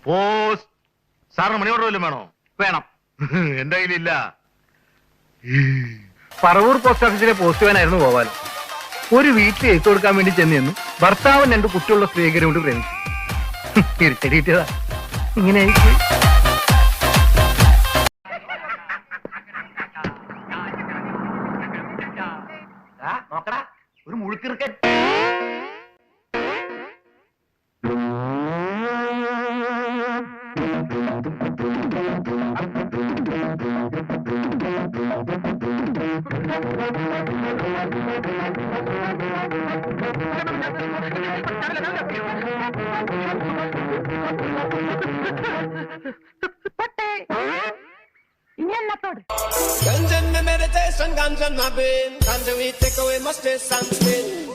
Post. സാറിന് money order വല്ലതും വേണോ? വേണം. എന്റെ കയ്യിലില്ല. പറവൂർ പോസ്റ്റ് ഓഫീസിലെ പോസ്റ്റ്മാനായിരുന്നു ഗോപാലൻ. ഒരു വീട്ടിൽ എഴുത്ത് കൊടുക്കാൻ വേണ്ടി ചെന്നു. ഭർത്താവും 2 കുട്ടിയുള്ള സ്ത്രീകരെ കൊണ്ട് പ്രേമിച്ചു. തിരിച്ചടിയിട്ടതാ. ഇങ്ങനെ നോക്കടാ, ഒരു മുഴുക്കിറുക്കൻ. Ganja in my meditation, ganja in my brain. Ganja we take away my stress and strain.